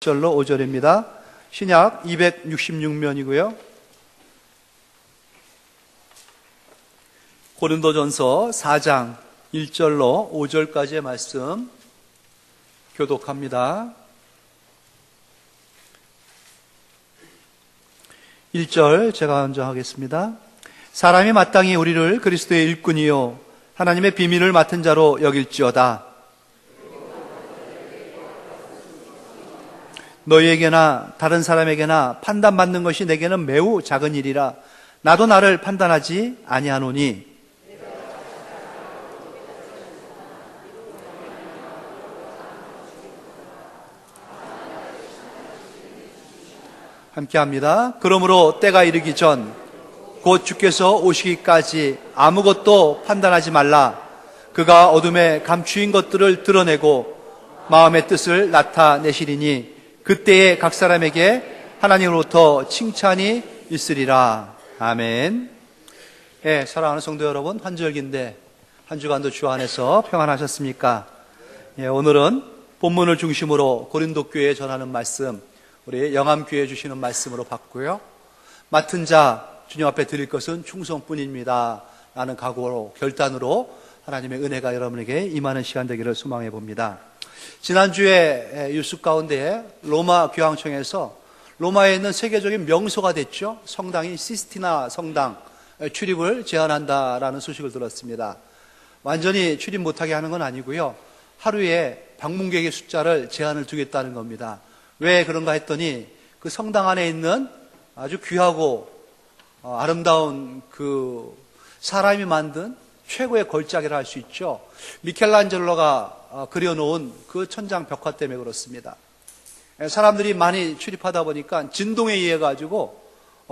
1절로 5절입니다. 신약 266면이고요. 고린도전서 4장 1절로 5절까지의 말씀 교독합니다. 1절 제가 먼저 하겠습니다. 사람이 마땅히 우리를 그리스도의 일꾼이요 하나님의 비밀을 맡은 자로 여길지어다. 너희에게나 다른 사람에게나 판단받는 것이 내게는 매우 작은 일이라 나도 나를 판단하지 아니하노니 함께합니다. 그러므로 때가 이르기 전 곧 주께서 오시기까지 아무것도 판단하지 말라. 그가 어둠에 감추인 것들을 드러내고 마음의 뜻을 나타내시리니 그때에 각 사람에게 하나님으로부터 칭찬이 있으리라. 아멘. 예, 사랑하는 성도 여러분, 환절기인데 한 주간도 주 안에서 평안하셨습니까? 예, 오늘은 본문을 중심으로 고린도 교회에 전하는 말씀, 우리 영암교회에 주시는 말씀으로 봤고요. 맡은 자 주님 앞에 드릴 것은 충성뿐입니다 라는 각오로, 결단으로 하나님의 은혜가 여러분에게 임하는 시간 되기를 소망해 봅니다. 지난주에 뉴스 가운데 로마 교황청에서 로마에 있는 세계적인 명소가 됐죠. 성당인 시스티나 성당 출입을 제한한다라는 소식을 들었습니다. 완전히 출입 못하게 하는 건 아니고요. 하루에 방문객의 숫자를 제한을 두겠다는 겁니다. 왜 그런가 했더니 그 성당 안에 있는 아주 귀하고 아름다운 그 사람이 만든 최고의 걸작이라 할 수 있죠. 미켈란젤로가 그려놓은 그 천장 벽화 때문에 그렇습니다. 사람들이 많이 출입하다 보니까 진동에 의해 가지고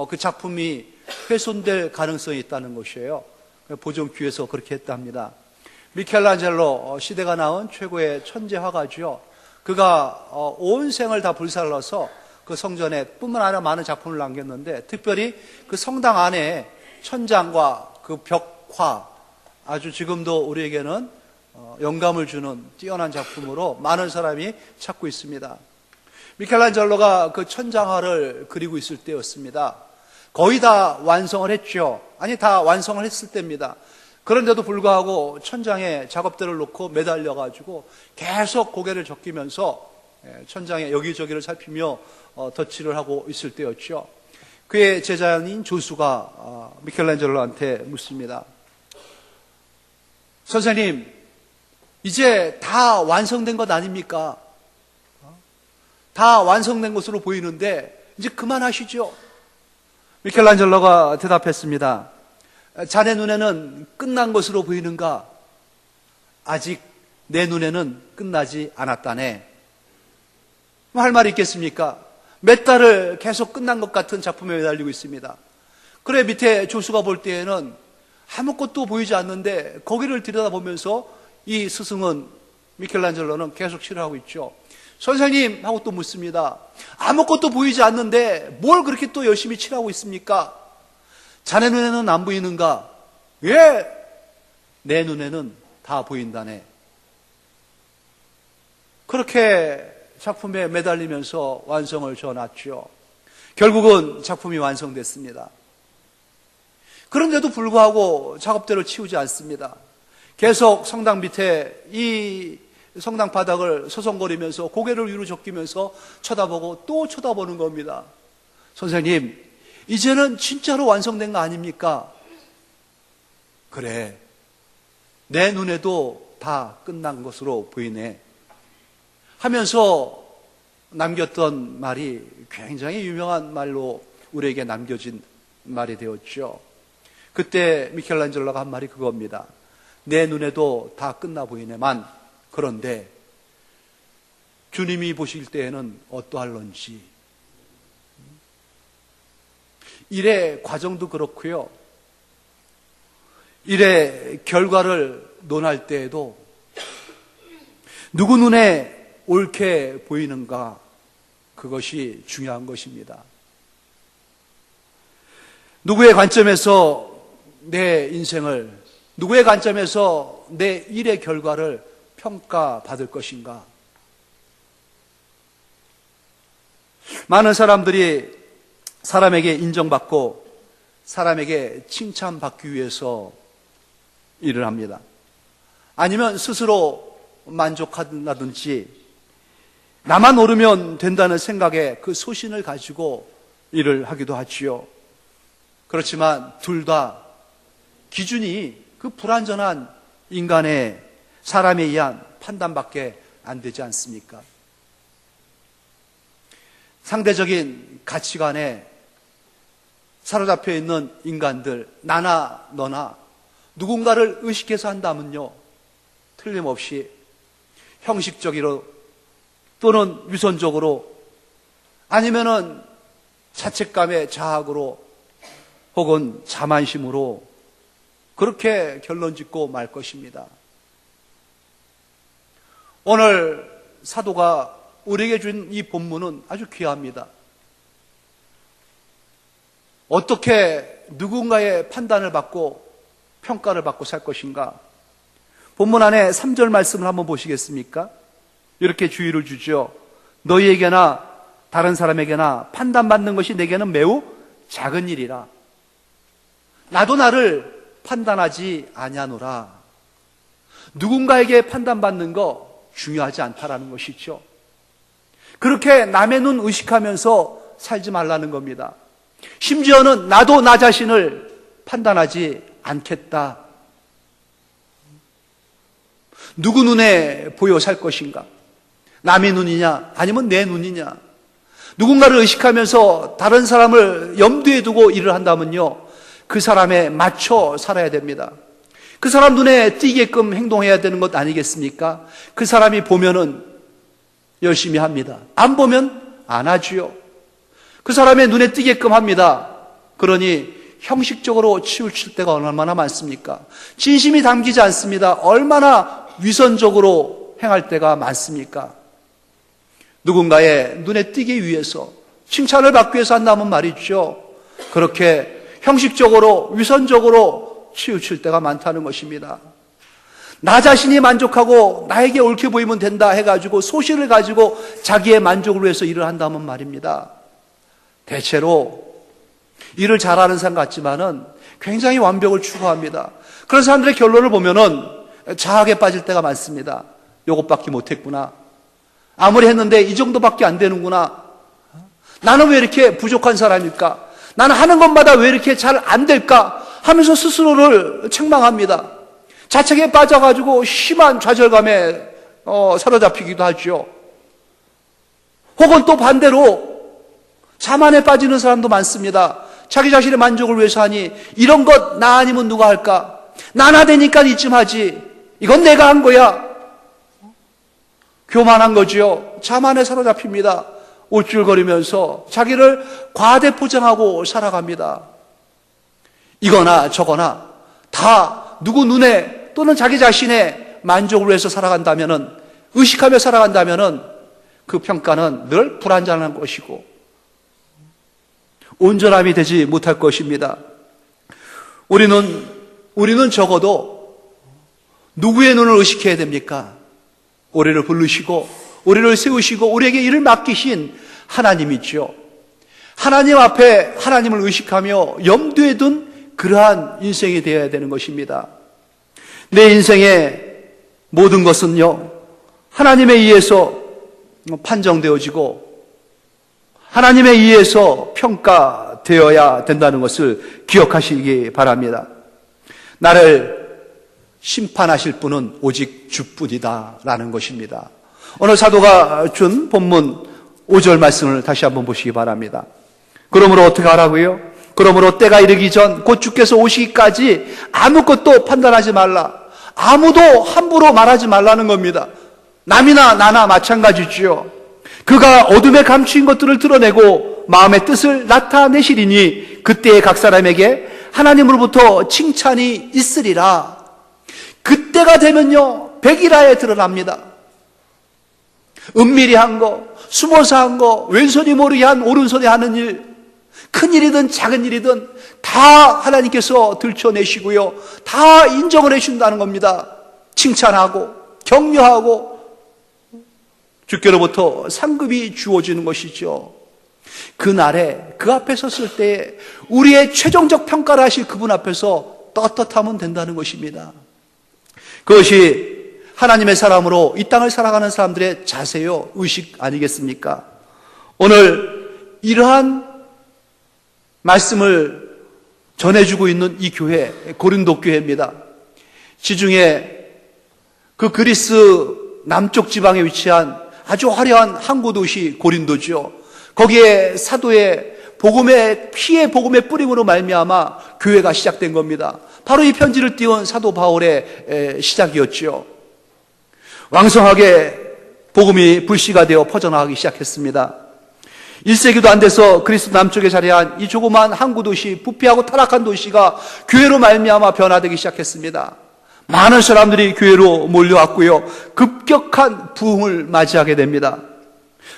그 작품이 훼손될 가능성이 있다는 것이에요. 보존기에서 그렇게 했답니다. 미켈란젤로 시대가 낳은 최고의 천재 화가죠. 그가 온 생을 다 불살라서 그 성전에 뿐만 아니라 많은 작품을 남겼는데, 특별히 그 성당 안에 천장과 그 벽화, 아주 지금도 우리에게는 영감을 주는 뛰어난 작품으로 많은 사람이 찾고 있습니다. 미켈란젤로가 그 천장화를 그리고 있을 때였습니다. 거의 다 완성을 했죠. 아니, 다 완성을 했을 때입니다. 그런데도 불구하고 천장에 작업대를 놓고 매달려가지고 계속 고개를 적기면서 천장에 여기저기를 살피며 덧칠을 하고 있을 때였죠. 그의 제자인 조수가 미켈란젤로한테 묻습니다. 선생님, 이제 다 완성된 것 아닙니까? 다 완성된 것으로 보이는데 이제 그만하시죠. 미켈란젤로가 대답했습니다. 자네 눈에는 끝난 것으로 보이는가? 아직 내 눈에는 끝나지 않았다네. 할 말이 있겠습니까? 몇 달을 계속 끝난 것 같은 작품에 매달리고 있습니다. 그래, 밑에 조수가 볼 때에는 아무것도 보이지 않는데 거기를 들여다보면서 이 스승은, 미켈란젤로는 계속 칠하고 있죠. 선생님 하고 또 묻습니다. 아무것도 보이지 않는데 뭘 그렇게 또 열심히 칠하고 있습니까? 자네 눈에는 안 보이는가? 예, 내 눈에는 다 보인다네. 그렇게 작품에 매달리면서 완성을 져놨죠. 결국은 작품이 완성됐습니다. 그런데도 불구하고 작업대로 치우지 않습니다. 계속 성당 밑에 이 성당 바닥을 서성거리면서 고개를 위로 적기면서 쳐다보고 또 쳐다보는 겁니다. 선생님, 이제는 진짜로 완성된 거 아닙니까? 그래, 내 눈에도 다 끝난 것으로 보이네 하면서 남겼던 말이 굉장히 유명한 말로 우리에게 남겨진 말이 되었죠. 그때 미켈란젤로가 한 말이 그겁니다. 내 눈에도 다 끝나 보이네만, 그런데 주님이 보실 때에는 어떠할런지. 일의 과정도 그렇고요. 일의 결과를 논할 때에도 누구 눈에 옳게 보이는가, 그것이 중요한 것입니다. 누구의 관점에서 내 인생을, 누구의 관점에서 내 일의 결과를 평가받을 것인가, 많은 사람들이 사람에게 인정받고 사람에게 칭찬받기 위해서 일을 합니다. 아니면 스스로 만족한다든지 나만 오르면 된다는 생각에 그 소신을 가지고 일을 하기도 하지요. 그렇지만 둘 다 기준이 그 불완전한 인간의 사람에 의한 판단밖에 안 되지 않습니까? 상대적인 가치관에 사로잡혀 있는 인간들, 나나 너나 누군가를 의식해서 한다면요, 틀림없이 형식적으로 또는 위선적으로 아니면은 자책감의 자학으로 혹은 자만심으로 그렇게 결론 짓고 말 것입니다. 오늘 사도가 우리에게 준 이 본문은 아주 귀합니다. 어떻게 누군가의 판단을 받고 평가를 받고 살 것인가? 본문 안에 3절 말씀을 한번 보시겠습니까? 이렇게 주의를 주죠. 너희에게나 다른 사람에게나 판단받는 것이 내게는 매우 작은 일이라. 나도 나를 판단하지 아니하노라. 누군가에게 판단받는 거 중요하지 않다라는 것이죠. 그렇게 남의 눈 의식하면서 살지 말라는 겁니다. 심지어는 나도 나 자신을 판단하지 않겠다. 누구 눈에 보여 살 것인가? 남의 눈이냐 아니면 내 눈이냐? 누군가를 의식하면서 다른 사람을 염두에 두고 일을 한다면요, 그 사람에 맞춰 살아야 됩니다. 그 사람 눈에 띄게끔 행동해야 되는 것 아니겠습니까? 그 사람이 보면은 열심히 합니다. 안 보면 안 하지요. 그 사람의 눈에 띄게끔 합니다. 그러니 형식적으로 치우칠 때가 얼마나 많습니까? 진심이 담기지 않습니다. 얼마나 위선적으로 행할 때가 많습니까? 누군가의 눈에 띄기 위해서 칭찬을 받기 위해서 한다면 말이죠, 그렇게 형식적으로 위선적으로 치우칠 때가 많다는 것입니다. 나 자신이 만족하고 나에게 옳게 보이면 된다 해가지고 소신을 가지고 자기의 만족을 위해서 일을 한다면 말입니다, 대체로 일을 잘하는 사람 같지만은 굉장히 완벽을 추구합니다. 그런 사람들의 결론을 보면은 자학에 빠질 때가 많습니다. 요것밖에 못했구나. 아무리 했는데 이 정도밖에 안 되는구나. 나는 왜 이렇게 부족한 사람일까? 나는 하는 것마다 왜 이렇게 잘 안 될까? 하면서 스스로를 책망합니다. 자책에 빠져가지고 심한 좌절감에 사로잡히기도 하죠. 혹은 또 반대로 자만에 빠지는 사람도 많습니다. 자기 자신의 만족을 위해서 하니 이런 것 나 아니면 누가 할까? 나나 되니까 이쯤 하지. 이건 내가 한 거야. 교만한 거지요. 자만에 사로잡힙니다. 우쭐거리면서 자기를 과대포장하고 살아갑니다. 이거나 저거나 다 누구 눈에 또는 자기 자신의 만족을 위해서 살아간다면은, 의식하며 살아간다면은 그 평가는 늘 불완전한 것이고 온전함이 되지 못할 것입니다. 우리는 적어도 누구의 눈을 의식해야 됩니까? 우리를 부르시고 우리를 세우시고 우리에게 일을 맡기신 하나님이죠. 하나님 앞에 하나님을 의식하며 염두에 둔 그러한 인생이 되어야 되는 것입니다. 내 인생의 모든 것은요, 하나님에 의해서 판정되어지고 하나님에 의해서 평가되어야 된다는 것을 기억하시기 바랍니다. 나를 심판하실 분은 오직 주뿐이다 라는 것입니다. 오늘 사도가 준 본문 5절 말씀을 다시 한번 보시기 바랍니다. 그러므로 어떻게 하라고요? 그러므로 때가 이르기 전 곧 주께서 오시기까지 아무것도 판단하지 말라. 아무도 함부로 말하지 말라는 겁니다. 남이나 나나 마찬가지지요. 그가 어둠에 감추인 것들을 드러내고 마음의 뜻을 나타내시리니 그때에 각 사람에게 하나님으로부터 칭찬이 있으리라. 그때가 되면요, 백일하에 드러납니다. 은밀히 한 거, 숨어서 한 거, 왼손이 모르게 한 오른손이 하는 일, 큰 일이든 작은 일이든 다 하나님께서 들춰내시고요, 다 인정을 해준다는 겁니다. 칭찬하고 격려하고 주께로부터 상급이 주어지는 것이죠. 그날에 그 앞에 섰을 때 우리의 최종적 평가를 하실 그분 앞에서 떳떳하면 된다는 것입니다. 그것이 하나님의 사람으로 이 땅을 살아가는 사람들의 자세요, 의식 아니겠습니까? 오늘 이러한 말씀을 전해주고 있는 이 교회, 고린도 교회입니다. 지중해 그 그리스 남쪽 지방에 위치한 아주 화려한 항구 도시 고린도죠. 거기에 사도의 복음의 피의 복음의 뿌림으로 말미암아 교회가 시작된 겁니다. 바로 이 편지를 띄운 사도 바울의 시작이었죠. 왕성하게 복음이 불씨가 되어 퍼져나가기 시작했습니다. 1세기도 안 돼서 그리스 남쪽에 자리한 이 조그마한 항구 도시, 부패하고 타락한 도시가 교회로 말미암아 변화되기 시작했습니다. 많은 사람들이 교회로 몰려왔고요. 급격한 부흥을 맞이하게 됩니다.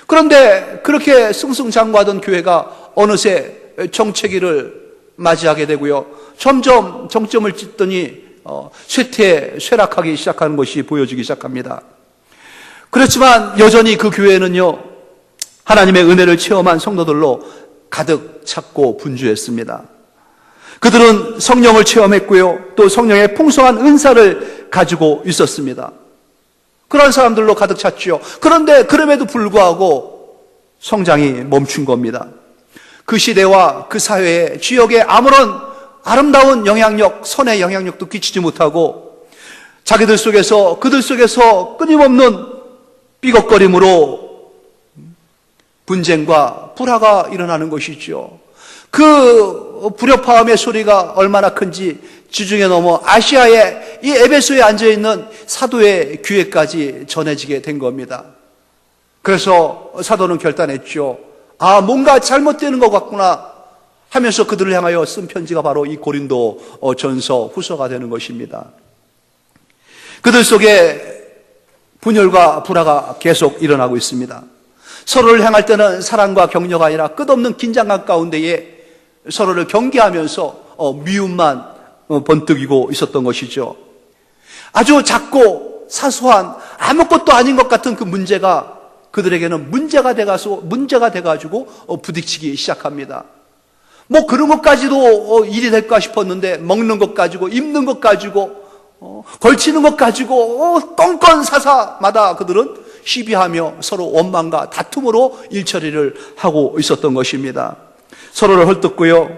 그런데 그렇게 승승장구하던 교회가 어느새 정체기를 맞이하게 되고요. 점점 정점을 찍더니 쇠락하기 시작하는 것이 보여지기 시작합니다. 그렇지만 여전히 그 교회는요, 하나님의 은혜를 체험한 성도들로 가득 찼고 분주했습니다. 그들은 성령을 체험했고요, 또 성령의 풍성한 은사를 가지고 있었습니다. 그런 사람들로 가득 찼죠. 그런데 그럼에도 불구하고 성장이 멈춘 겁니다. 그 시대와 그 사회에 지역에 아무런 아름다운 영향력, 선의 영향력도 끼치지 못하고 자기들 속에서, 그들 속에서 끊임없는 삐걱거림으로 분쟁과 불화가 일어나는 것이죠. 그 불협화음의 소리가 얼마나 큰지 지중해 넘어 아시아의 이 에베소에 앉아있는 사도의 교회까지 전해지게 된 겁니다. 그래서 사도는 결단했죠. 뭔가 잘못되는 것 같구나 하면서 그들을 향하여 쓴 편지가 바로 이 고린도 전서 후서가 되는 것입니다. 그들 속에 분열과 불화가 계속 일어나고 있습니다. 서로를 향할 때는 사랑과 격려가 아니라 끝없는 긴장감 가운데에 서로를 경계하면서 미움만 번뜩이고 있었던 것이죠. 아주 작고 사소한 아무것도 아닌 것 같은 그 문제가 그들에게는 문제가 돼가지고 부딪히기 시작합니다. 뭐 그런 것까지도 일이 될까 싶었는데 먹는 것 가지고, 입는 것 가지고, 걸치는 것 가지고 건건사사마다 그들은 시비하며 서로 원망과 다툼으로 일처리를 하고 있었던 것입니다. 서로를 헐뜯고요,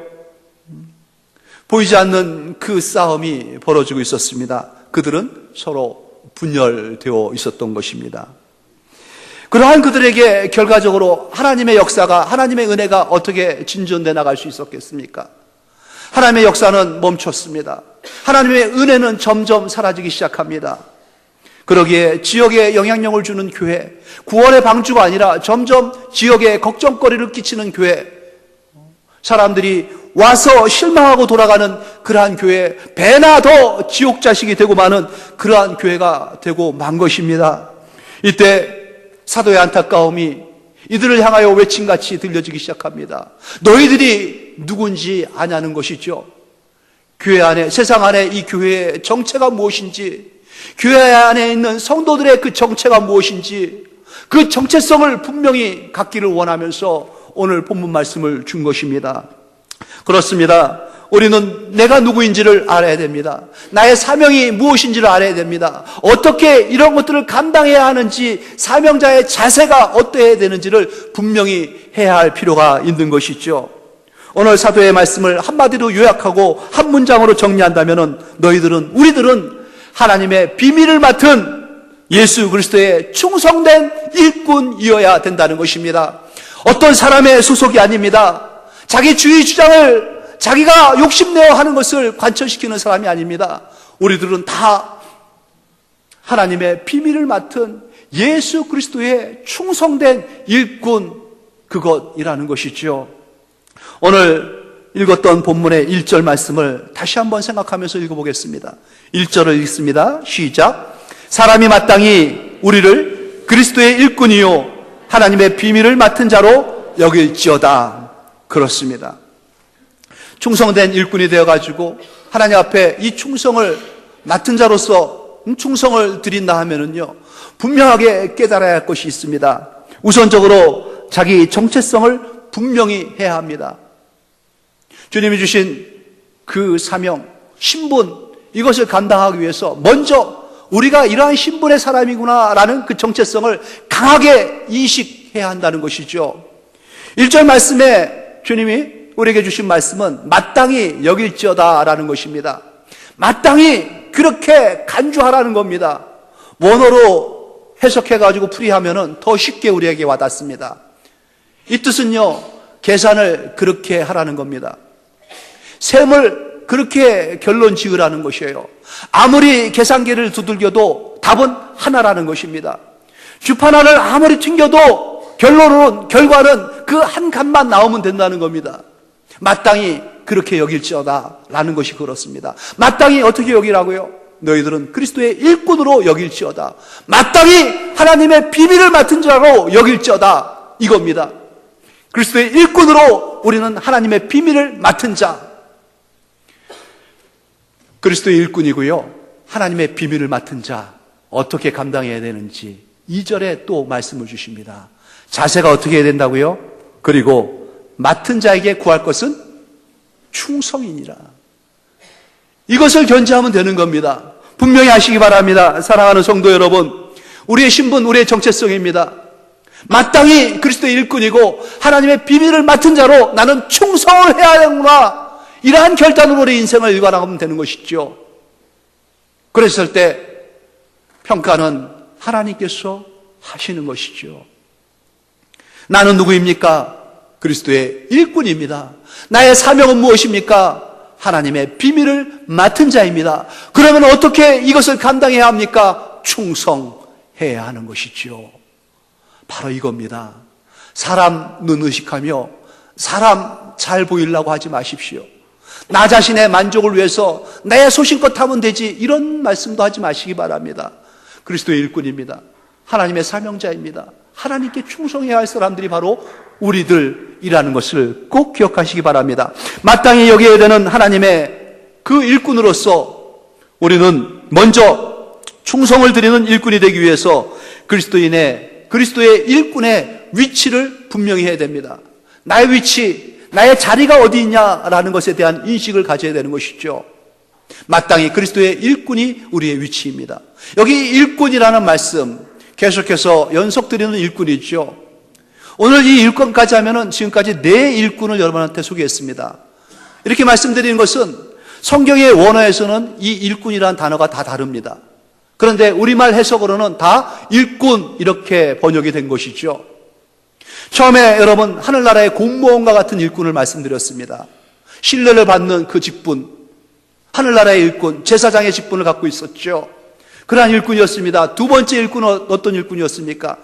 보이지 않는 그 싸움이 벌어지고 있었습니다. 그들은 서로 분열되어 있었던 것입니다. 그러한 그들에게 결과적으로 하나님의 역사가, 하나님의 은혜가 어떻게 진전돼 나갈 수 있었겠습니까? 하나님의 역사는 멈췄습니다. 하나님의 은혜는 점점 사라지기 시작합니다. 그러기에 지역에 영향력을 주는 교회, 구원의 방주가 아니라 점점 지역에 걱정거리를 끼치는 교회, 사람들이 와서 실망하고 돌아가는 그러한 교회, 배나 더 지옥 자식이 되고 마는 그러한 교회가 되고 만 것입니다. 이때 사도의 안타까움이 이들을 향하여 외침같이 들려지기 시작합니다. 너희들이 누군지 아냐는 것이죠. 교회 안에, 세상 안에 이 교회의 정체가 무엇인지, 교회 안에 있는 성도들의 그 정체가 무엇인지, 그 정체성을 분명히 갖기를 원하면서 오늘 본문 말씀을 준 것입니다. 그렇습니다. 우리는 내가 누구인지를 알아야 됩니다. 나의 사명이 무엇인지를 알아야 됩니다. 어떻게 이런 것들을 감당해야 하는지, 사명자의 자세가 어떠해야 되는지를 분명히 해야 할 필요가 있는 것이죠. 오늘 사도의 말씀을 한마디로 요약하고 한 문장으로 정리한다면 우리들은 하나님의 비밀을 맡은 예수 그리스도의 충성된 일꾼이어야 된다는 것입니다. 어떤 사람의 소속이 아닙니다. 자기 주의 주장을 자기가 욕심내어 하는 것을 관철시키는 사람이 아닙니다. 우리들은 다 하나님의 비밀을 맡은 예수 그리스도의 충성된 일꾼, 그것이라는 것이죠. 오늘 읽었던 본문의 1절 말씀을 다시 한번 생각하면서 읽어보겠습니다. 1절을 읽습니다. 시작. 사람이 마땅히 우리를 그리스도의 일꾼이요 하나님의 비밀을 맡은 자로 여길지어다. 그렇습니다. 충성된 일꾼이 되어가지고 하나님 앞에 이 충성을 맡은 자로서 충성을 드린다 하면은요, 분명하게 깨달아야 할 것이 있습니다. 우선적으로 자기 정체성을 분명히 해야 합니다. 주님이 주신 그 사명, 신분, 이것을 감당하기 위해서 먼저 우리가 이러한 신분의 사람이구나라는 그 정체성을 강하게 인식해야 한다는 것이죠. 1절 말씀에 주님이 우리에게 주신 말씀은 마땅히 여길지어다라는 것입니다. 마땅히 그렇게 간주하라는 겁니다. 원어로 해석해가지고 풀이하면은 더 쉽게 우리에게 와닿습니다. 이 뜻은요, 계산을 그렇게 하라는 겁니다. 셈을 그렇게 결론 지으라는 것이에요. 아무리 계산기를 두들겨도 답은 하나라는 것입니다. 주판안을 아무리 튕겨도 결과는 그 한 값만 나오면 된다는 겁니다. 마땅히 그렇게 여길지어다 라는 것이 그렇습니다. 마땅히 어떻게 여기라고요? 너희들은 그리스도의 일꾼으로 여길지어다. 마땅히 하나님의 비밀을 맡은 자로 여길지어다, 이겁니다. 그리스도의 일꾼으로 우리는 하나님의 비밀을 맡은 자, 그리스도의 일꾼이고요, 하나님의 비밀을 맡은 자, 어떻게 감당해야 되는지 2절에 또 말씀을 주십니다. 자세가 어떻게 해야 된다고요? 그리고 맡은 자에게 구할 것은 충성이니라. 이것을 견지하면 되는 겁니다. 분명히 아시기 바랍니다. 사랑하는 성도 여러분, 우리의 신분, 우리의 정체성입니다. 마땅히 그리스도의 일꾼이고 하나님의 비밀을 맡은 자로 나는 충성을 해야 하는구나, 이러한 결단으로 우리 인생을 일관하면 되는 것이죠. 그랬을 때 평가는 하나님께서 하시는 것이죠. 나는 누구입니까? 그리스도의 일꾼입니다. 나의 사명은 무엇입니까? 하나님의 비밀을 맡은 자입니다. 그러면 어떻게 이것을 감당해야 합니까? 충성해야 하는 것이죠. 바로 이겁니다. 사람 눈 의식하며 사람 잘 보이려고 하지 마십시오. 나 자신의 만족을 위해서 내 소신껏 하면 되지, 이런 말씀도 하지 마시기 바랍니다. 그리스도의 일꾼입니다. 하나님의 사명자입니다. 하나님께 충성해야 할 사람들이 바로 우리들이라는 것을 꼭 기억하시기 바랍니다. 마땅히 여기에 되는 하나님의 그 일꾼으로서 우리는 먼저 충성을 드리는 일꾼이 되기 위해서 그리스도의 일꾼의 위치를 분명히 해야 됩니다. 나의 위치, 나의 자리가 어디 있냐라는 것에 대한 인식을 가져야 되는 것이죠. 마땅히 그리스도의 일꾼이 우리의 위치입니다. 여기 일꾼이라는 말씀 계속해서 연속드리는 일꾼이죠. 오늘 이 일꾼까지 하면은 지금까지 4일꾼을 여러분한테 소개했습니다. 이렇게 말씀드리는 것은 성경의 원어에서는 이 일꾼이라는 단어가 다 다릅니다. 그런데 우리말 해석으로는 다 일꾼, 이렇게 번역이 된 것이죠. 처음에 여러분 하늘나라의 공무원과 같은 일꾼을 말씀드렸습니다. 신뢰를 받는 그 직분, 하늘나라의 일꾼, 제사장의 직분을 갖고 있었죠. 그러한 일꾼이었습니다. 두 번째 일꾼은 어떤 일꾼이었습니까?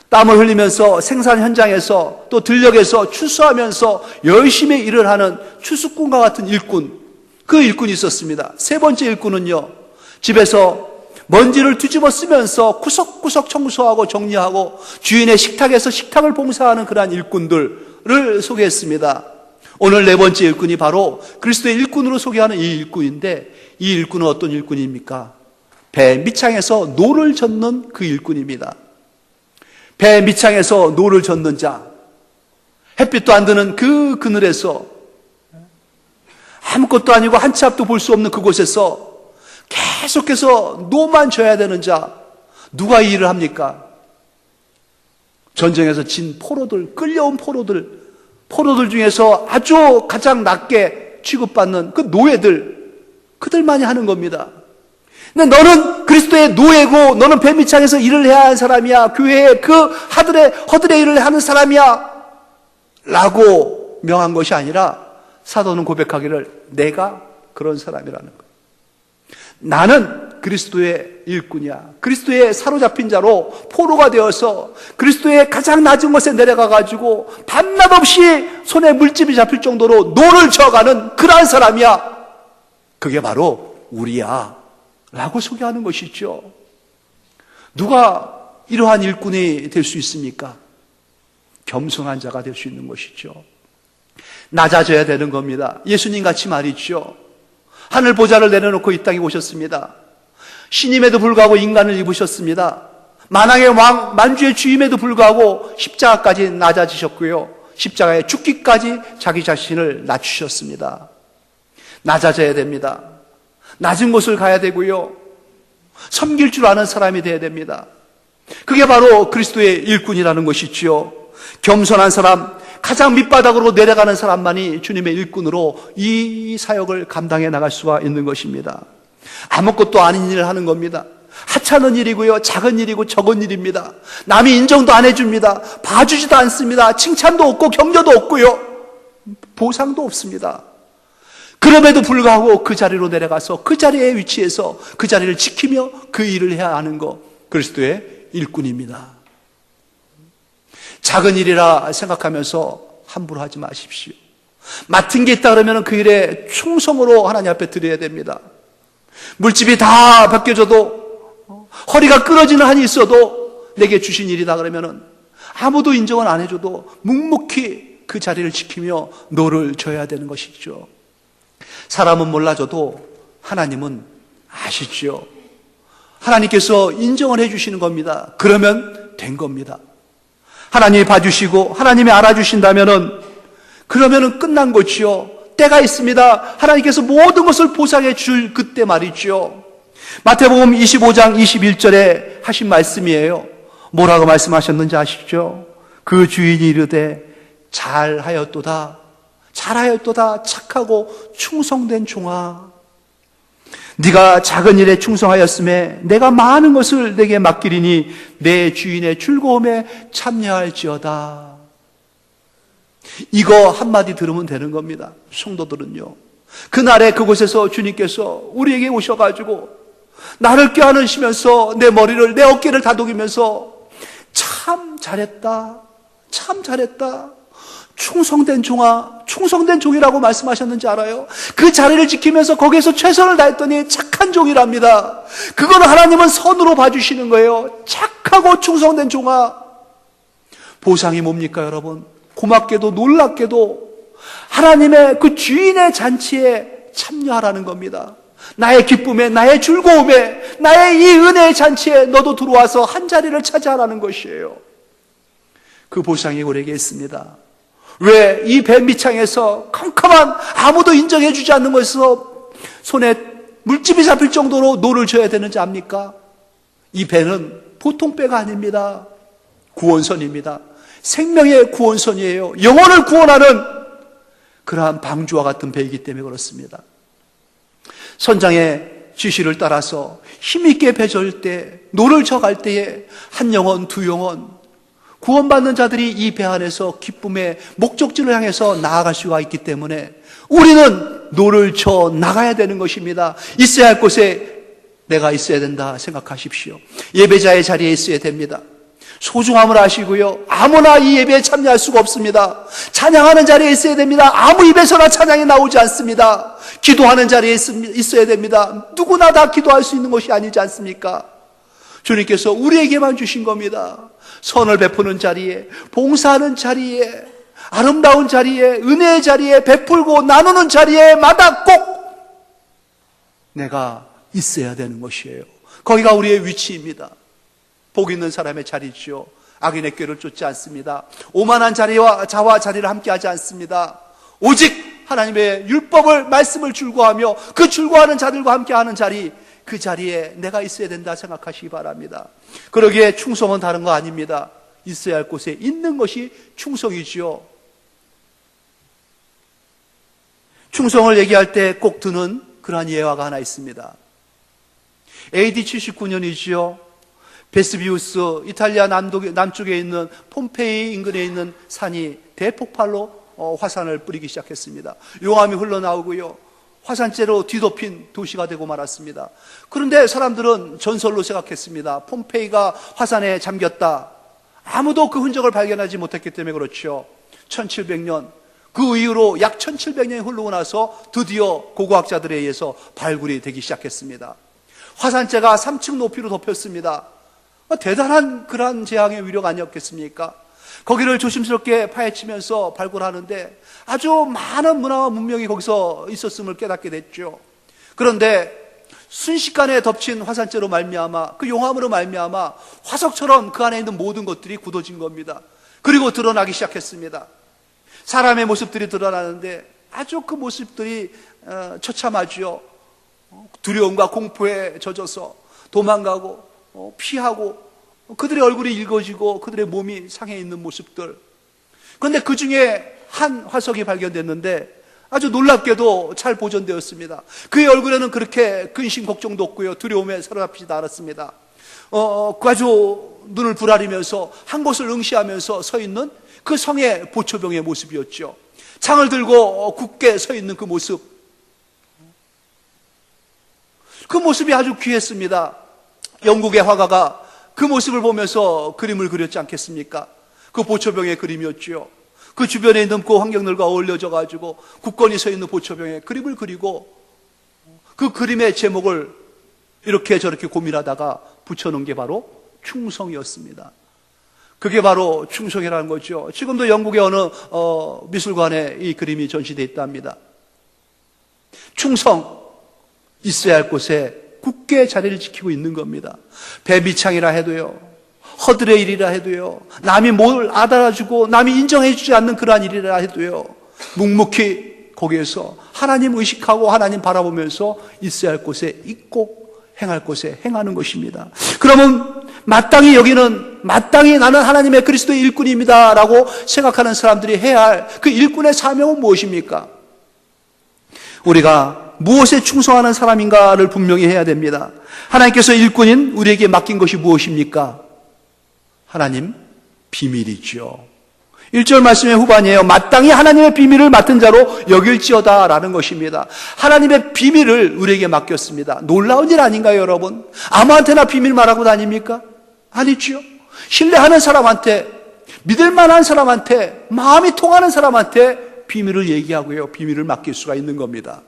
땀을 흘리면서 생산 현장에서 또 들녘에서 추수하면서 열심히 일을 하는 추수꾼과 같은 일꾼, 그 일꾼이 있었습니다. 세 번째 일꾼은요, 집에서 먼지를 뒤집어 쓰면서 구석구석 청소하고 정리하고 주인의 식탁에서 식탁을 봉사하는 그러한 일꾼들을 소개했습니다. 오늘 4번째 일꾼이 바로 그리스도의 일꾼으로 소개하는 이 일꾼인데, 이 일꾼은 어떤 일꾼입니까? 배 밑창에서 노를 젓는 그 일꾼입니다. 배 밑창에서 노를 젓는 자, 햇빛도 안 드는 그 그늘에서 아무것도 아니고 한 치 앞도 볼 수 없는 그곳에서 계속해서 노만 져야 되는 자, 누가 이 일을 합니까? 전쟁에서 진 포로들, 끌려온 포로들 중에서 아주 가장 낮게 취급받는 그 노예들, 그들만이 하는 겁니다. 근데 너는 그리스도의 노예고 너는 배 밑창에서 일을 해야 하는 사람이야, 교회의 그 허들의 일을 하는 사람이야 라고 명한 것이 아니라 사도는 고백하기를 내가 그런 사람이라는 거예요. 나는 그리스도의 일꾼이야. 그리스도의 사로잡힌 자로 포로가 되어서 그리스도의 가장 낮은 곳에 내려가가지고 밤낮 없이 손에 물집이 잡힐 정도로 노를 저어가는 그러한 사람이야. 그게 바로 우리야 라고 소개하는 것이죠. 누가 이러한 일꾼이 될 수 있습니까? 겸손한 자가 될 수 있는 것이죠. 낮아져야 되는 겁니다. 예수님 같이 말이죠. 하늘 보좌를 내려놓고 이 땅에 오셨습니다. 신임에도 불구하고 인간을 입으셨습니다. 만왕의 왕, 만주의 주임에도 불구하고 십자가까지 낮아지셨고요. 십자가에 죽기까지 자기 자신을 낮추셨습니다. 낮아져야 됩니다. 낮은 곳을 가야 되고요. 섬길 줄 아는 사람이 되어야 됩니다. 그게 바로 그리스도의 일꾼이라는 것이지요. 겸손한 사람, 가장 밑바닥으로 내려가는 사람만이 주님의 일꾼으로 이 사역을 감당해 나갈 수가 있는 것입니다. 아무것도 아닌 일을 하는 겁니다. 하찮은 일이고요. 작은 일이고 적은 일입니다. 남이 인정도 안 해줍니다. 봐주지도 않습니다. 칭찬도 없고 격려도 없고요. 보상도 없습니다. 그럼에도 불구하고 그 자리로 내려가서 그 자리에 위치해서 그 자리를 지키며 그 일을 해야 하는 것, 그리스도의 일꾼입니다. 작은 일이라 생각하면서 함부로 하지 마십시오. 맡은 게 있다 그러면 그 일에 충성으로 하나님 앞에 드려야 됩니다. 물집이 다 벗겨져도 허리가 끊어지는 한이 있어도 내게 주신 일이다 그러면 아무도 인정을 안 해줘도 묵묵히 그 자리를 지키며 노를 져야 되는 것이죠. 사람은 몰라줘도 하나님은 아시죠. 하나님께서 인정을 해주시는 겁니다. 그러면 된 겁니다. 하나님이 봐주시고 하나님이 알아주신다면은 그러면은 끝난 거지요. 때가 있습니다. 하나님께서 모든 것을 보상해 줄 그때 말이죠. 마태복음 25장 21절에 하신 말씀이에요. 뭐라고 말씀하셨는지 아시죠? 그 주인이 이르되 잘하였도다 착하고 충성된 종아, 네가 작은 일에 충성하였음에 내가 많은 것을 내게 맡기리니 내 주인의 즐거움에 참여할지어다. 이거 한마디 들으면 되는 겁니다. 성도들은요, 그날에 그곳에서 주님께서 우리에게 오셔가지고 나를 껴안으시면서 내 머리를, 내 어깨를 다독이면서 참 잘했다, 충성된 종아, 충성된 종이라고 말씀하셨는지 알아요? 그 자리를 지키면서 거기에서 최선을 다했더니 착한 종이랍니다. 그걸 하나님은 선으로 봐주시는 거예요. 착하고 충성된 종아. 보상이 뭡니까 여러분? 고맙게도 놀랍게도 하나님의 그 주인의 잔치에 참여하라는 겁니다. 나의 기쁨에, 나의 즐거움에, 나의 이 은혜의 잔치에 너도 들어와서 한 자리를 차지하라는 것이에요. 그 보상이 우리에게 있습니다. 왜 이 배 밑창에서 캄캄한 아무도 인정해 주지 않는 것에서 손에 물집이 잡힐 정도로 노를 져야 되는지 압니까? 이 배는 보통 배가 아닙니다. 구원선입니다. 생명의 구원선이에요. 영혼을 구원하는 그러한 방주와 같은 배이기 때문에 그렇습니다. 선장의 지시를 따라서 힘있게 배 절 때, 노를 져갈 때에 한 영혼, 두 영혼, 구원받는 자들이 이 배 안에서 기쁨의 목적지를 향해서 나아갈 수가 있기 때문에 우리는 노를 쳐 나가야 되는 것입니다. 있어야 할 곳에 내가 있어야 된다 생각하십시오. 예배자의 자리에 있어야 됩니다. 소중함을 아시고요, 아무나 이 예배에 참여할 수가 없습니다. 찬양하는 자리에 있어야 됩니다. 아무 입에서나 찬양이 나오지 않습니다. 기도하는 자리에 있어야 됩니다. 누구나 다 기도할 수 있는 것이 아니지 않습니까? 주님께서 우리에게만 주신 겁니다. 선을 베푸는 자리에, 봉사하는 자리에, 아름다운 자리에, 은혜의 자리에, 베풀고 나누는 자리에마다 꼭 내가 있어야 되는 것이에요. 거기가 우리의 위치입니다. 복 있는 사람의 자리지요. 악인의 꾀를 쫓지 않습니다. 오만한 자리와 자와 자리를 함께하지 않습니다. 오직 하나님의 율법을, 말씀을 줄거하며 그 줄거하는 자들과 함께하는 자리, 그 자리에 내가 있어야 된다 생각하시기 바랍니다. 그러기에 충성은 다른 거 아닙니다. 있어야 할 곳에 있는 것이 충성이지요. 충성을 얘기할 때 꼭 드는 그러한 예화가 하나 있습니다. AD 79년이지요. 베스비우스, 이탈리아 남쪽에 있는 폼페이 인근에 있는 산이 대폭발로 화산을 뿌리기 시작했습니다. 용암이 흘러나오고요, 화산재로 뒤덮인 도시가 되고 말았습니다. 그런데 사람들은 전설로 생각했습니다. 폼페이가 화산에 잠겼다. 아무도 그 흔적을 발견하지 못했기 때문에 그렇죠. 1700년, 그 이후로 약 1700년이 흐르고 나서 드디어 고고학자들에 의해서 발굴이 되기 시작했습니다. 화산재가 3층 높이로 덮였습니다. 대단한 그러한 재앙의 위력 아니었겠습니까? 거기를 조심스럽게 파헤치면서 발굴하는데 아주 많은 문화와 문명이 거기서 있었음을 깨닫게 됐죠. 그런데 순식간에 덮친 화산재로 말미암아, 그 용암으로 말미암아 화석처럼 그 안에 있는 모든 것들이 굳어진 겁니다. 그리고 드러나기 시작했습니다. 사람의 모습들이 드러나는데 아주 그 모습들이 처참하지요. 두려움과 공포에 젖어서 도망가고 피하고 그들의 얼굴이 일거지고 그들의 몸이 상해 있는 모습들. 그런데 그 중에 한 화석이 발견됐는데 아주 놀랍게도 잘 보존되었습니다. 그의 얼굴에는 그렇게 근심 걱정도 없고요, 두려움에 사로잡히지도 않았습니다. 아주 눈을 부라리면서 한 곳을 응시하면서 서 있는 그 성의 보초병의 모습이었죠. 창을 들고 굳게 서 있는 그 모습, 그 모습이 아주 귀했습니다. 영국의 화가가 그 모습을 보면서 그림을 그렸지 않겠습니까? 그 보초병의 그림이었죠. 그 주변에 있는 그 환경들과 어울려져 가지고 굳건히 서 있는 보초병의 그림을 그리고 그 그림의 제목을 이렇게 저렇게 고민하다가 붙여놓은 게 바로 충성이었습니다. 그게 바로 충성이라는 거죠. 지금도 영국의 어느 미술관에 이 그림이 전시되어 있답니다. 충성, 있어야 할 곳에 굳게 자리를 지키고 있는 겁니다. 배비창이라 해도요, 허들의 일이라 해도요, 남이 뭘 알아주고 남이 인정해주지 않는 그러한 일이라 해도요, 묵묵히 거기에서 하나님 의식하고 하나님 바라보면서 있어야 할 곳에 있고 행할 곳에 행하는 것입니다. 그러면 마땅히 나는 하나님의 그리스도의 일꾼입니다 라고 생각하는 사람들이 해야 할 그 일꾼의 사명은 무엇입니까? 우리가 무엇에 충성하는 사람인가를 분명히 해야 됩니다. 하나님께서 일꾼인 우리에게 맡긴 것이 무엇입니까? 하나님 비밀이죠. 1절 말씀의 후반이에요. 마땅히 하나님의 비밀을 맡은 자로 여길지어다 라는 것입니다. 하나님의 비밀을 우리에게 맡겼습니다. 놀라운 일 아닌가요, 여러분? 아무한테나 비밀 말하고 다닙니까? 아니죠. 신뢰하는 사람한테, 믿을 만한 사람한테, 마음이 통하는 사람한테 비밀을 얘기하고요, 비밀을 맡길 수가 있는 겁니다.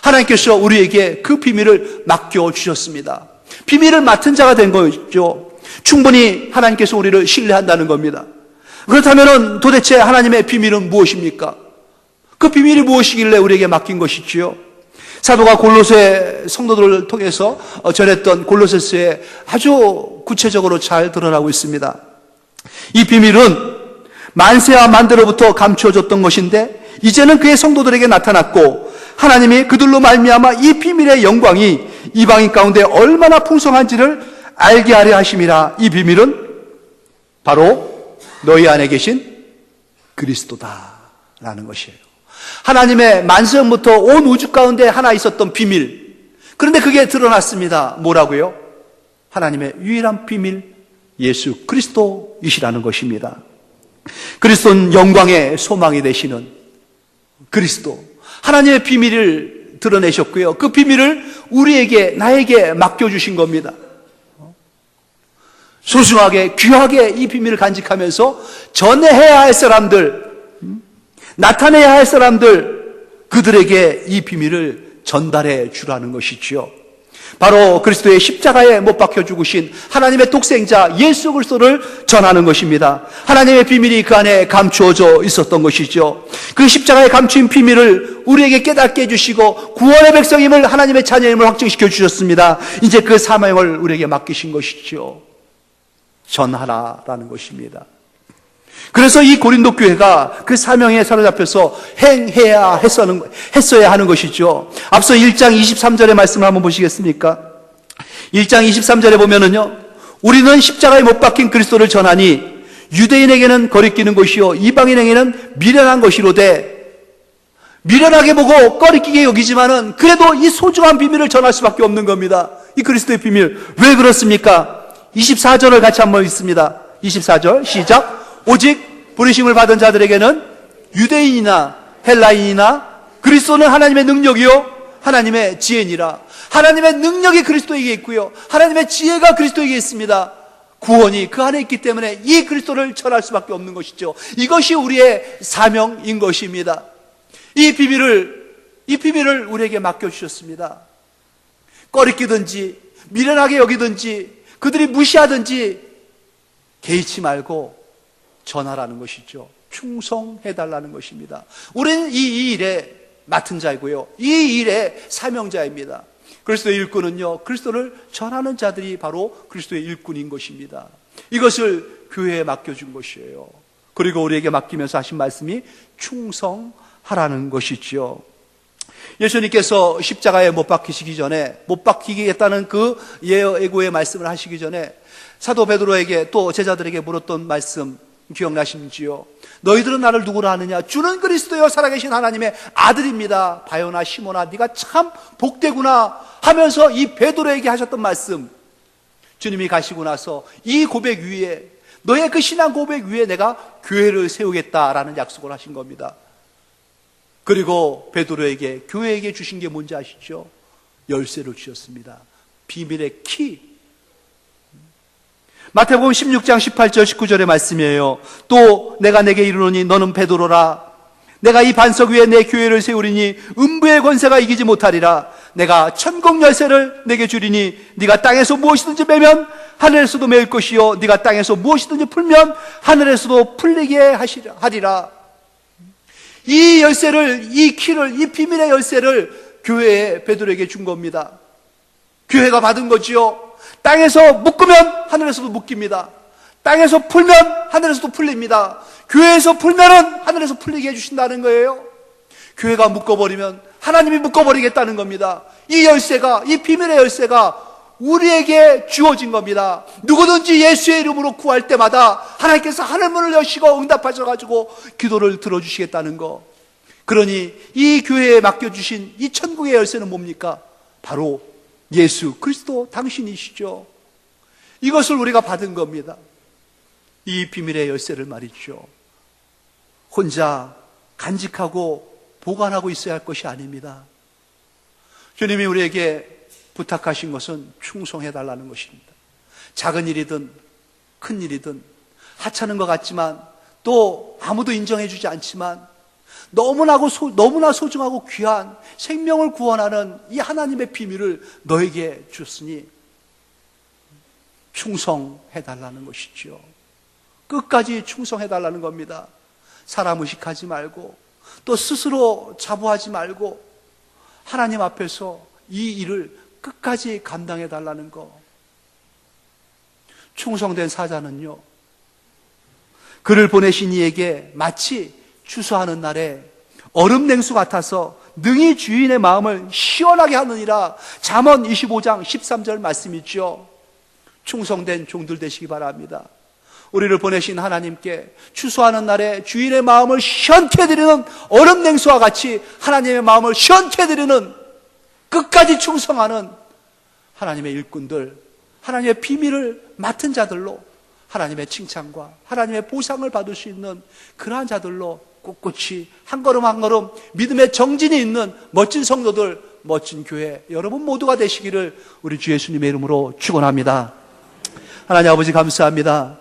하나님께서 우리에게 그 비밀을 맡겨주셨습니다. 비밀을 맡은 자가 된 거죠. 충분히 하나님께서 우리를 신뢰한다는 겁니다. 그렇다면 도대체 하나님의 비밀은 무엇입니까? 그 비밀이 무엇이길래 우리에게 맡긴 것이지요? 사도가 골로새 성도들을 통해서 전했던 골로새서에 아주 구체적으로 잘 드러나고 있습니다. 이 비밀은 만세와 만대로부터 감추어졌던 것인데 이제는 그의 성도들에게 나타났고 하나님이 그들로 말미암아 이 비밀의 영광이 이방인 가운데 얼마나 풍성한지를 알게 하려 하심이라. 이 비밀은 바로 너희 안에 계신 그리스도다라는 것이에요. 하나님의 만세전부터 온 우주 가운데 하나 있었던 비밀, 그런데 그게 드러났습니다. 뭐라고요? 하나님의 유일한 비밀, 예수 그리스도이시라는 것입니다. 그리스도는 영광의 소망이 되시는 그리스도, 하나님의 비밀을 드러내셨고요, 그 비밀을 우리에게, 나에게 맡겨주신 겁니다. 소중하게, 귀하게 이 비밀을 간직하면서 전해야 할 사람들, 나타내야 할 사람들, 그들에게 이 비밀을 전달해 주라는 것이죠. 바로 그리스도의 십자가에 못 박혀 죽으신 하나님의 독생자 예수 그리스도를 전하는 것입니다. 하나님의 비밀이 그 안에 감추어져 있었던 것이죠. 그 십자가에 감추인 비밀을 우리에게 깨닫게 해주시고 구원의 백성임을, 하나님의 자녀임을 확증시켜 주셨습니다. 이제 그 사명을 우리에게 맡기신 것이죠. 전하라라는 것입니다. 그래서 이 고린도 교회가 그 사명에 사로잡혀서 행해야 했어야 하는 것이죠. 앞서 1장 23절의 말씀을 한번 보시겠습니까? 1장 23절에 보면은요, 우리는 십자가에 못 박힌 그리스도를 전하니 유대인에게는 거리끼는 것이요 이방인에게는 미련한 것이로되, 미련하게 보고 꺼리끼게 여기지만은 그래도 이 소중한 비밀을 전할 수밖에 없는 겁니다. 이 그리스도의 비밀. 왜 그렇습니까? 24절을 같이 한번 읽습니다. 24절 시작. 오직 부르심을 받은 자들에게는 유대인이나 헬라인이나 그리스도는 하나님의 능력이요 하나님의 지혜니라. 하나님의 능력이 그리스도에게 있고요, 하나님의 지혜가 그리스도에게 있습니다. 구원이 그 안에 있기 때문에 이 그리스도를 전할 수밖에 없는 것이죠. 이것이 우리의 사명인 것입니다. 이 비밀을 우리에게 맡겨주셨습니다. 꺼리끼든지 미련하게 여기든지 그들이 무시하든지 개의치 말고 전하라는 것이죠. 충성해달라는 것입니다. 우리는 이 일에 맡은 자이고요, 이 일의 사명자입니다. 그리스도의 일꾼은요, 그리스도를 전하는 자들이 바로 그리스도의 일꾼인 것입니다. 이것을 교회에 맡겨준 것이에요. 그리고 우리에게 맡기면서 하신 말씀이 충성하라는 것이지요. 예수님께서 십자가에 못 박히시기 전에, 못 박히겠다는 그 예고의 말씀을 하시기 전에 사도 베드로에게 또 제자들에게 물었던 말씀 기억나시는지요? 너희들은 나를 누구라 하느냐? 주는 그리스도여 살아계신 하나님의 아들입니다. 바요나 시몬아, 네가 참 복되구나 하면서 이 베드로에게 하셨던 말씀, 주님이 가시고 나서 이 고백 위에, 너의 그 신앙 고백 위에 내가 교회를 세우겠다라는 약속을 하신 겁니다. 그리고 베드로에게, 교회에게 주신 게 뭔지 아시죠? 열쇠를 주셨습니다. 비밀의 키. 마태복음 16장 18절 19절의 말씀이에요. 또 내가 내게 이르노니 너는 베드로라. 내가 이 반석 위에 내 교회를 세우리니 음부의 권세가 이기지 못하리라. 내가 천국 열쇠를 내게 주리니 네가 땅에서 무엇이든지 매면 하늘에서도 매일 것이요 네가 땅에서 무엇이든지 풀면 하늘에서도 풀리게 하리라. 이 열쇠를, 이 키를, 이 비밀의 열쇠를 교회에 베드로에게 준 겁니다. 교회가 받은 거지요. 땅에서 묶으면 하늘에서도 묶입니다. 땅에서 풀면 하늘에서도 풀립니다. 교회에서 풀면은 하늘에서 풀리게 해주신다는 거예요. 교회가 묶어버리면 하나님이 묶어버리겠다는 겁니다. 이 열쇠가, 이 비밀의 열쇠가 우리에게 주어진 겁니다. 누구든지 예수의 이름으로 구할 때마다 하나님께서 하늘문을 여시고 응답하셔가지고 기도를 들어주시겠다는 거. 그러니 이 교회에 맡겨주신 이 천국의 열쇠는 뭡니까? 바로 예수 그리스도 당신이시죠. 이것을 우리가 받은 겁니다. 이 비밀의 열쇠를 말이죠. 혼자 간직하고 보관하고 있어야 할 것이 아닙니다. 주님이 우리에게 부탁하신 것은 충성해달라는 것입니다. 작은 일이든 큰 일이든 하찮은 것 같지만 또 아무도 인정해주지 않지만 너무나 소중하고 귀한 생명을 구원하는 이 하나님의 비밀을 너에게 줬으니 충성해달라는 것이죠. 끝까지 충성해달라는 겁니다. 사람 의식하지 말고 또 스스로 자부하지 말고 하나님 앞에서 이 일을 끝까지 감당해달라는 거. 충성된 사자는요, 그를 보내신 이에게 마치 추수하는 날에 얼음 냉수 같아서 능히 주인의 마음을 시원하게 하느니라. 잠언 25장 13절 말씀이죠. 충성된 종들 되시기 바랍니다. 우리를 보내신 하나님께 추수하는 날에 주인의 마음을 시원케 해드리는 얼음 냉수와 같이 하나님의 마음을 시원케 해드리는 끝까지 충성하는 하나님의 일꾼들, 하나님의 비밀을 맡은 자들로 하나님의 칭찬과 하나님의 보상을 받을 수 있는 그러한 자들로 꿋꿋이 한 걸음 한 걸음 믿음의 정진이 있는 멋진 성도들, 멋진 교회 여러분 모두가 되시기를 우리 주 예수님의 이름으로 축원합니다. 하나님 아버지 감사합니다.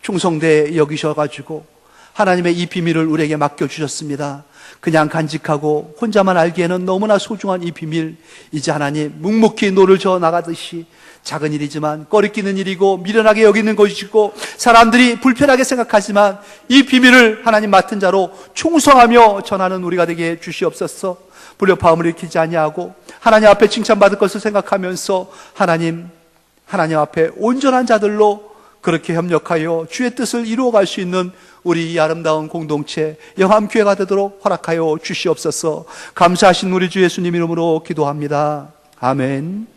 충성되게 여기셔가지고 하나님의 이 비밀을 우리에게 맡겨주셨습니다. 그냥 간직하고 혼자만 알기에는 너무나 소중한 이 비밀, 이제 하나님 묵묵히 노를 저어 나가듯이 작은 일이지만 꺼리끼는 일이고 미련하게 여기는 것이고 사람들이 불편하게 생각하지만 이 비밀을 하나님 맡은 자로 충성하며 전하는 우리가 되게 주시옵소서. 불협화음을 일으키지 아니하고 하나님 앞에 칭찬받을 것을 생각하면서 하나님 앞에 온전한 자들로 그렇게 협력하여 주의 뜻을 이루어갈 수 있는 우리 이 아름다운 공동체 영암교회가 되도록 허락하여 주시옵소서. 감사하신 우리 주 예수님 이름으로 기도합니다. 아멘.